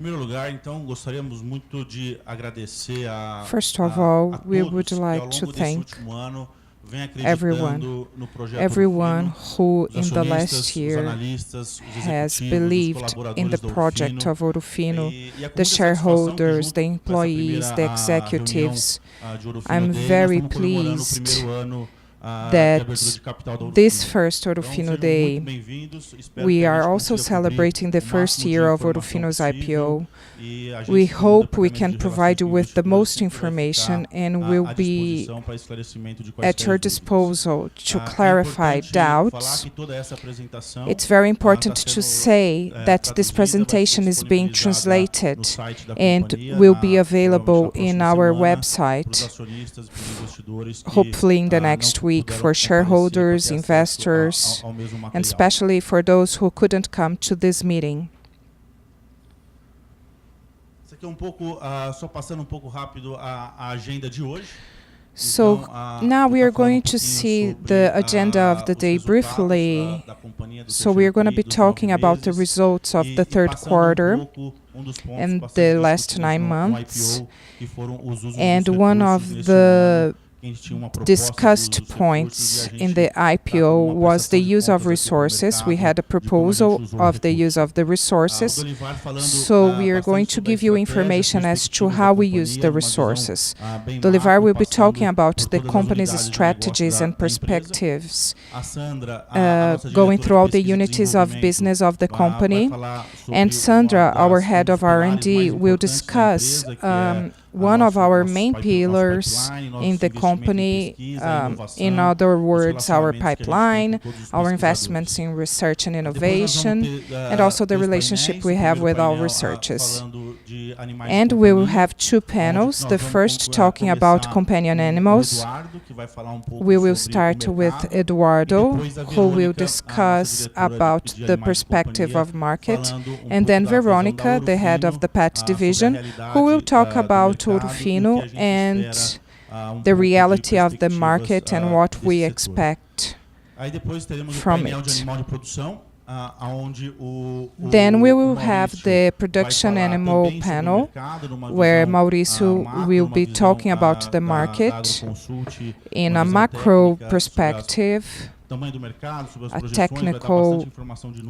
primeiro lugar, então, gostaríamos muito de agradecer First of all, a we todos would que, ao like to longo desse thank último ano, vem everyone, acreditando no projeto everyone Ouro Fino, who os in the last acionistas, os year analistas, os has executivos, os believed in the colaboradores da Ouro project Fino. of Ouro Fino, E é com the muita satisfação que, shareholders, junto the com essa employees, the primeira reunião executives. de Ouro Fino I'm Day, nós very estamos comemorando o pleased primeiro ano de abertura de that capital da Ouro this Fino. first Ouro Então, Fino sejam muito Day, bem-vindos. Espero we que a are gente also consiga cobrir celebrating the o first máximo de year of Ouro informação Fino's possível. IPO. E a gente, We como hope we Departamento can de Relações provide you com with the Investidores, most sempre vai information ficar and will à be disposição para esclarecimento de at quaisquer your dúvidas. disposal to É clarify importante falar doubts. que toda essa apresentação It's very está important to sendo say that this traduzida, vai ser presentation is being disponibilizada translated no site da and companhia, will be provavelmente available na in próxima our semana, para os website, acionistas e para os investidores que hopefully in the não next week, puderam for comparecer para shareholders, ter acesso investors, ao mesmo and material. especially for those who couldn't come to this meeting. Isso aqui é um pouco, só passando um pouco rápido a agenda de hoje. So now we are going to see the agenda of the day briefly. So we are going to be talking about the results of the third quarter and the last 9 months. And one of the discussed points in the IPO was the use of resources. We had a proposal of the use of the resources. So we are going to give you information as to how we use the resources. Dolivar will be talking about the company's strategies and perspectives, going through all the unities of business of the company. And Sandra, our head of R&D, will discuss one of our main pillars in the company, in other words, our pipeline, our investments in research and innovation, and also the relationship we have with our researchers. And we will have 2 panels, the first talking about companion animals. We will start with Eduardo, who will discuss about the perspective of market, and then Veronica, the head of the pet division, who will talk about Ouro Fino and the reality of the market and what we expect from it. Then we will have the production animal panel, where Mauricio will be talking about the market in a macro perspective, a technical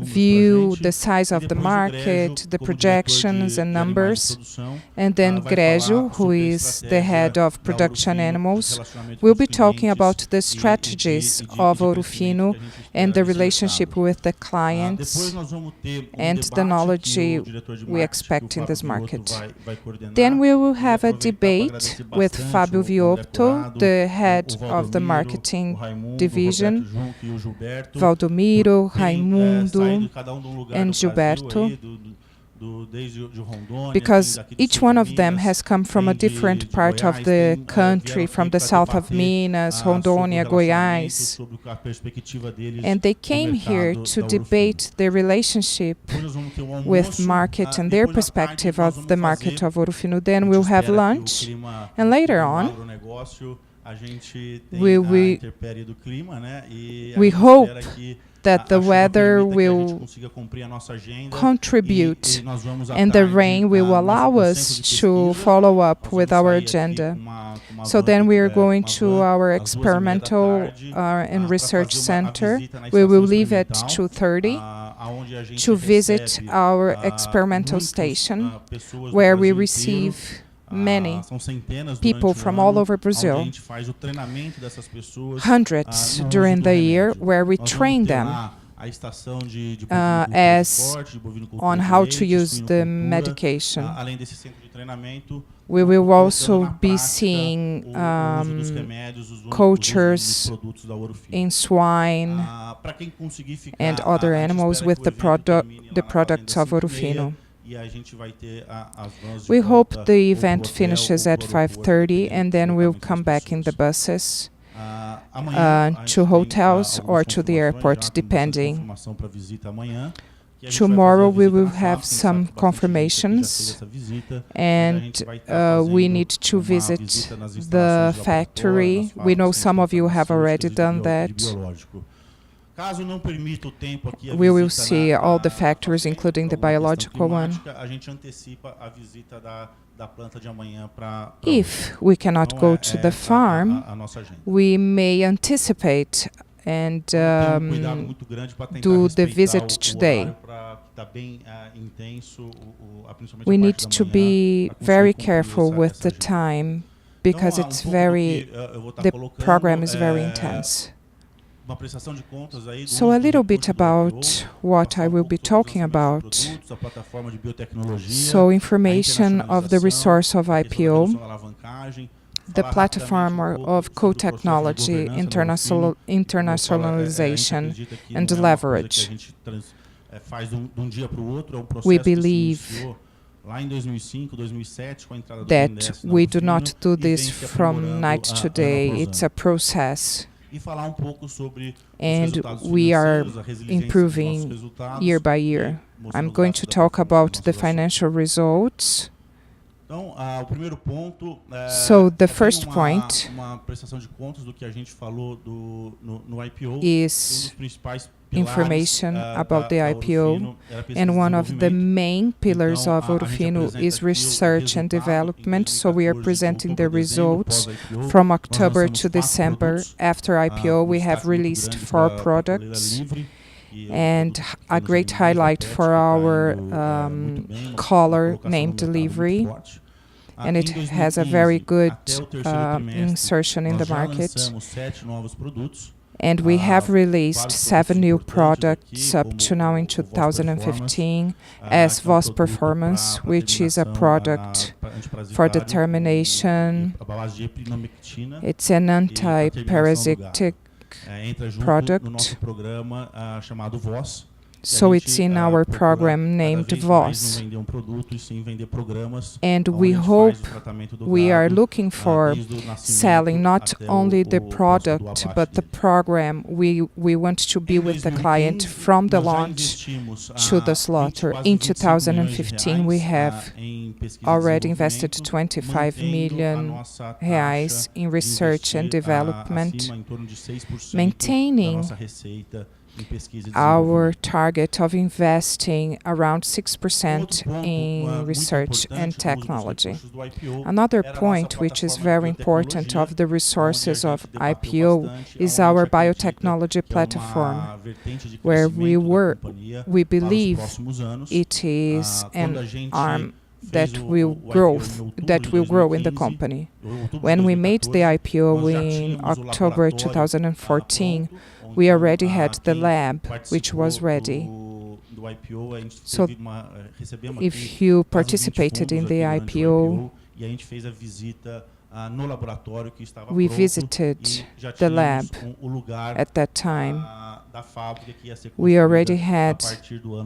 view, the size of the market, the projections and numbers. And then Grégio, who is the head of production animals, will be talking about the strategies of Ouro Fino and the relationship with the clients and the knowledge we expect in this market. Then we will have a debate with Fábio Lopes, the head of the marketing division, Valdomiro, Raimundo, and Gilberto, because each one of them has come from a different part of the country, from the south of Minas, Rondônia, Goiás, and they came here to debate the relationship with market and their perspective of the market of Ouro Fino. Then we'll have lunch, and later on, we hope that the weather will contribute and the rain will allow us to follow up with our agenda. So then we are going to our experimental and research center. We will leave at 2:30 to visit our experimental station, where we receive many people from all over Brazil, hundreds during the year, where we train them as on how to use the medication. We will also be seeing cultures in swine and other animals with the products of Ouro Fino. We hope the event finishes at 5:30, and then we'll come back in the buses to hotels or to the airport, depending. Tomorrow we will have some confirmations, and we need to visit the factory. We know some of you have already done that. We will see all the factors, including the biological one. If we cannot go to the farm, we may anticipate and do the visit today. We need to be very careful with the time because the program is very intense. So a little bit about what I will be talking about. So information of the resource of IPO, the platform of co-technology, internationalization, and leverage. We believe that we do not do this from night to day, it's a process. And we are improving year by year. I'm going to talk about the financial results. So the first point is information about the IPO, and one of the main pillars of Ouro Fino is research and development. So we are presenting the results from October to December. After IPO, we have released 4 products, and a great highlight for our color named Delivery, and it has a very good insertion in the market. And we have released 7 new products up to now in 2015, as Voz Performance, which is a product for determination. It's an anti-parasitic product. So it's in our program named Voz. And we hope, we are looking for selling not only the product, but the program. We want to be with the client from the launch to the slaughter. In 2015, we have already invested 25 million reais in research and development, maintaining our target of investing around 6% in research and technology. Another point which is very important of the resources of IPO is our biotechnology platform, where we believe it is an arm that will grow in the company. When we made the IPO in October 2014, we already had the lab, which was ready. So if you participated in the IPO, we visited the lab at that time. We already had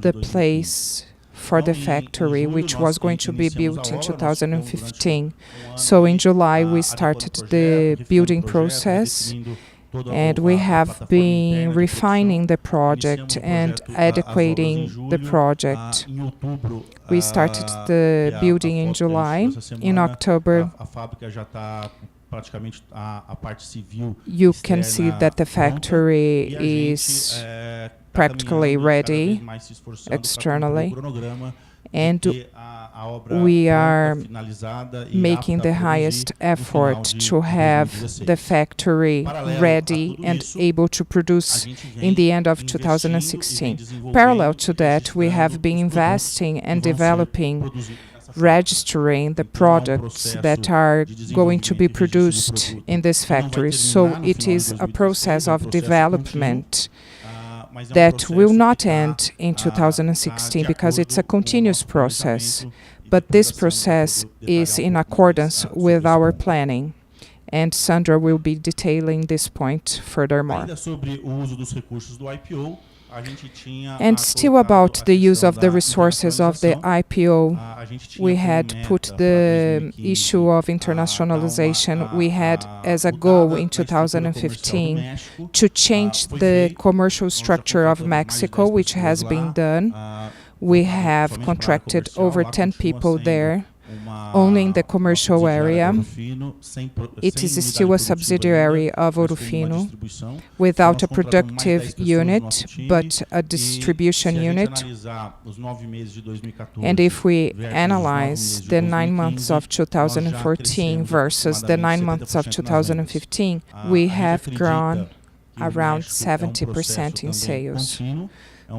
the place for the factory, which was going to be built in 2015. So in July, we started the building process, and we have been refining the project and adequating the project. We started the building in July. In October, you can see that the factory is practically ready externally, and we are making the highest effort to have the factory ready and able to produce in the end of 2016. Parallel to that, we have been investing and developing, registering the products that are going to be produced in this factory. So it is a process of development that will not end in 2016 because it's a continuous process. But this process is in accordance with our planning, and Sandra will be detailing this point furthermore. And still about the use of the resources of the IPO, we had put the issue of internationalization. We had as a goal in 2015 to change the commercial structure of Mexico, which has been done. We have contracted over 10 people there only in the commercial area. It is still a subsidiary of Ouro Fino, without a productive unit, but a distribution unit. And if we analyze the 9 months of 2014 versus the 9 months of 2015, we have grown around 70% in sales.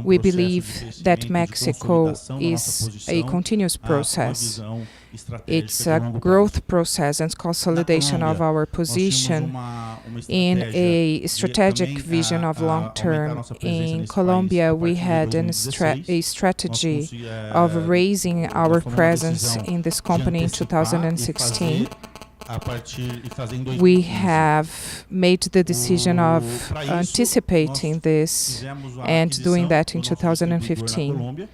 We believe that Mexico is a continuous process. It's a growth process and consolidation of our position in a strategic vision of long term. In Colombia, we had a strategy of raising our presence in this company in 2016. We have made the decision of anticipating this and doing that in 2015.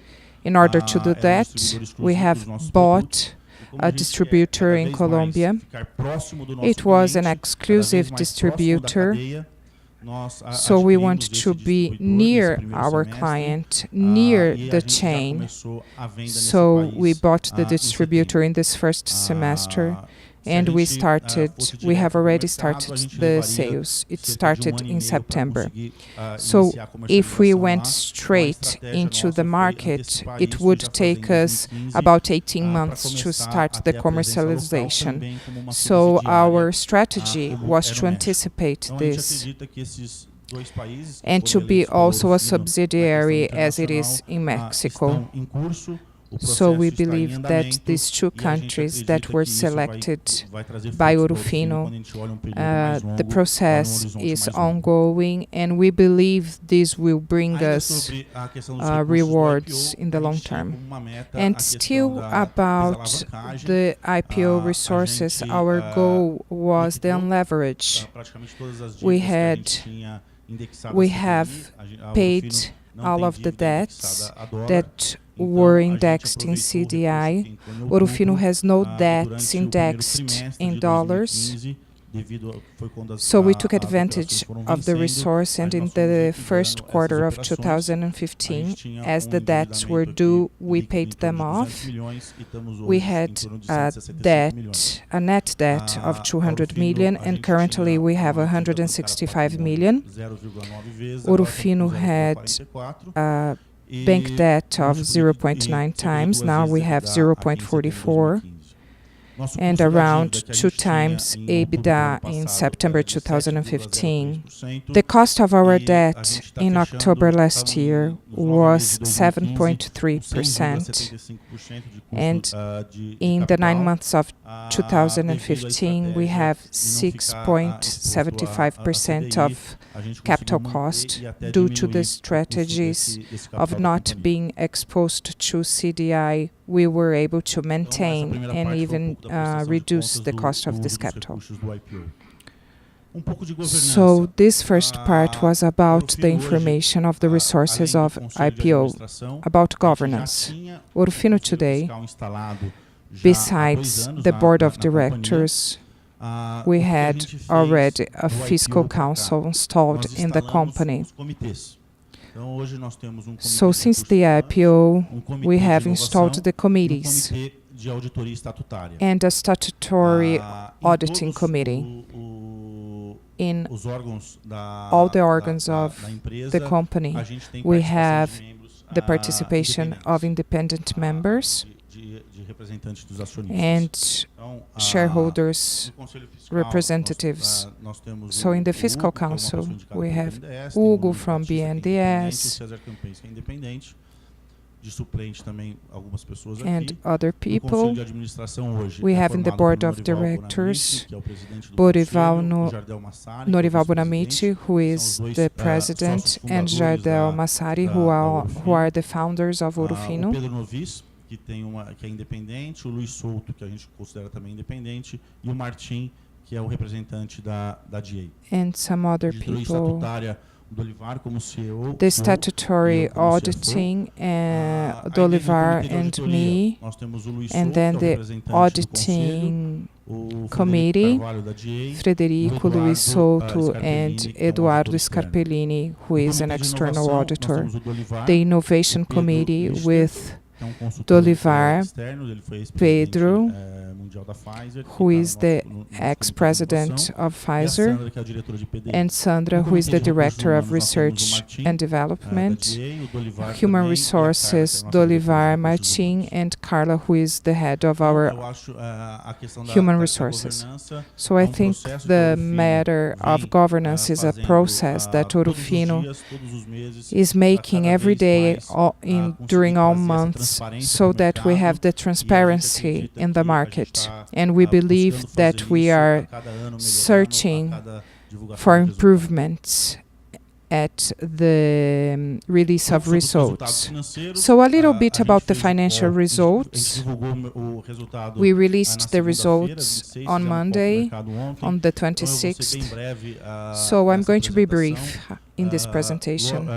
In order to do that, we have bought a distributor in Colombia. It was an exclusive distributor, so we want to be near our client, near the chain. So we bought the distributor in this first semester. And we have already started the sales. It started in September. So if we went straight into the market, it would take us about 18 months to start the commercialization. So our strategy was to anticipate this and to be also a subsidiary as it is in Mexico. So we believe that these two countries that were selected by Ouro Fino, the process is ongoing, and we believe this will bring us rewards in the long term. And still about the IPO resources, our goal was the unleverage. We have paid all of the debts that were indexed in CDI. Ouro Fino has no debts indexed in dollars. So we took advantage of the resource, and in the first quarter of 2015, as the debts were due, we paid them off. We had a net debt of 200 million, and currently we have 165 million. Ouro Fino had a bank debt of 0.9 times. Now we have 0.44. and around 2 times EBITDA in September 2015. The cost of our debt in October last year was 7.3%, and in the 9 months of 2015 we have 6.75% of capital cost due to the strategies of not being exposed to CDI. We were able to maintain and even reduce the cost of this capital. So this first part was about the information of the resources of IPO, about governance. Ouro Fino today, besides the board of directors, we had already a fiscal council installed in the company. So since the IPO, we have installed the committees and a statutory auditing committee. In all the organs of the company, we have the participation of independent members and shareholders representatives. So in the fiscal council, we have Hugo from BNDES and other people. We have in the board of directors Norival Bonamici, who is the president, and Jardel Massari, who are the founders of Ouro Fino. Que é independente, o Luiz Souto, que a gente considera também independente, e o Martim, que é o representante da DA. And some other people. The statutory auditing, Dolivar and me, and then the auditing committee, Frederico, Luiz Souto, and Eduardo Scarpellini, who is an external auditor. The innovation committee with Dolivar Pedro, who is the ex-president of Pfizer, and Sandra, who is the director of research and development, human resources, Dolivar Martin, and Carla, who is the head of our human resources. So I think the matter of governance is a process that Ouro Fino is making every day during all months, so that we have the transparency in the market. And we believe that we are searching for improvements at the release of results. So a little bit about the financial results. We released the results on Monday, on the 26th. So I'm going to be brief in this presentation.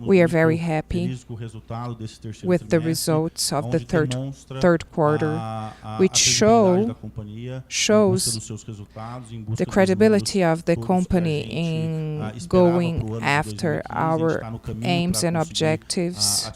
We are very happy with the results of the third quarter, which shows the credibility of the company in going after our aims and objectives.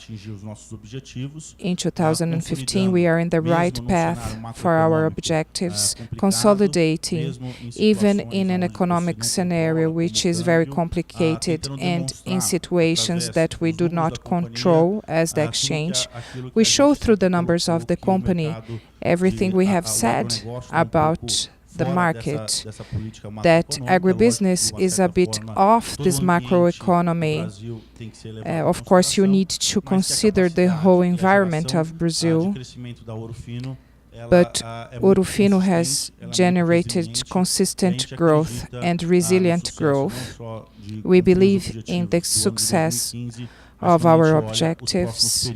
In 2015, we are in the right path for our objectives, consolidating even in an economic scenario which is very complicated and in situations that we do not control as the exchange. We show through the numbers of the company everything we have said about the market, that agribusiness is a bit off this macroeconomy. Of course, you need to consider the whole environment of Brazil, but Ouro Fino has generated consistent growth and resilient growth. We believe in the success of our objectives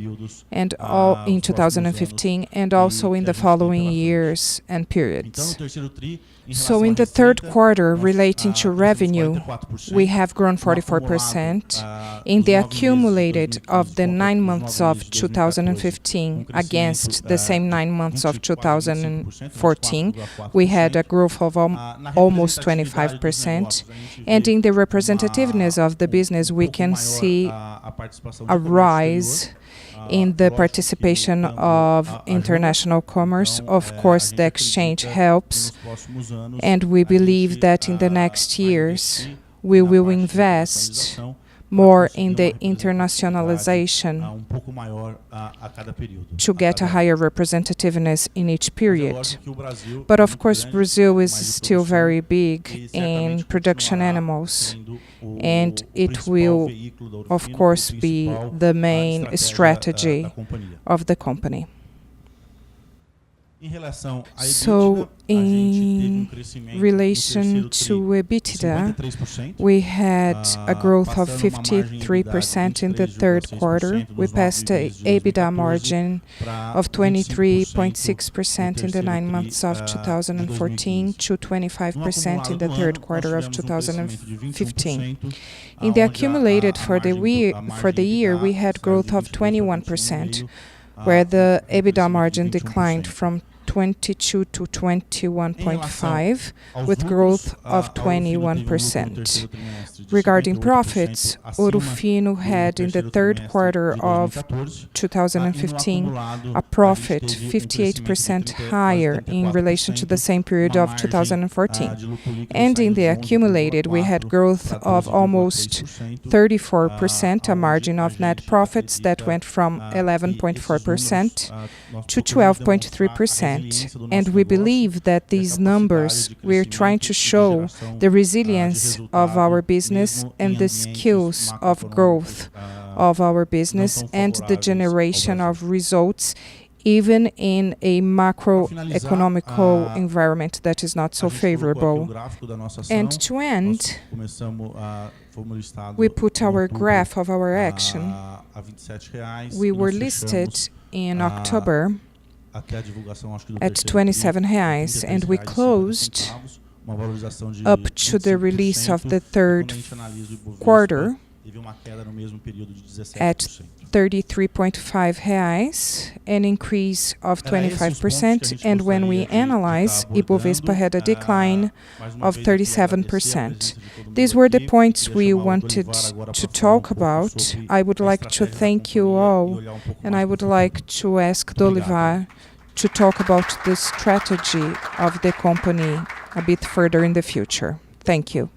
and all in 2015 and also in the following years and periods. So in the third quarter, relating to revenue, we have grown 44%. In the accumulated of the 9 months of 2015 against the same 9 months of 2014, we had a growth of almost 25%. And in the representativeness of the business, we can see a rise in the participation of international commerce. Of course, the exchange helps, and we believe that in the next years we will invest more in the internationalization to get a higher representativeness in each period. But of course, Brazil is still very big in production animals, and it will, of course, be the main strategy of the company. So, in relation to EBITDA, we had a growth of 53% in the third quarter. We passed an EBITDA margin of 23.6% in the 9 months of 2014 to 25% in the third quarter of 2015. In the accumulated for the year, we had growth of 21%, where the EBITDA margin declined from 22 to 21.5, with growth of 21%. Regarding profits, Ouro Fino had in the third quarter of 2015 a profit 58% higher in relation to the same period of 2014. And in the accumulated, we had growth of almost 34%, a margin of net profits that went from 11.4% to 12.3%. And we believe that these numbers, we're trying to show the resilience of our business and the skills of growth of our business and the generation of results even in a macroeconomical environment that is not so favorable. And to end, we put our graph of our action. We were listed in October at 27 reais, and we closed up to the release of the third quarter at 33.5 reais, an increase of 25%, and when we analyze, Ibovespa had a decline of 37%. These were the points we wanted to talk about. I would like to thank you all, and I would like to ask Dolivar to talk about the strategy of the company a bit further in the future. Thank you.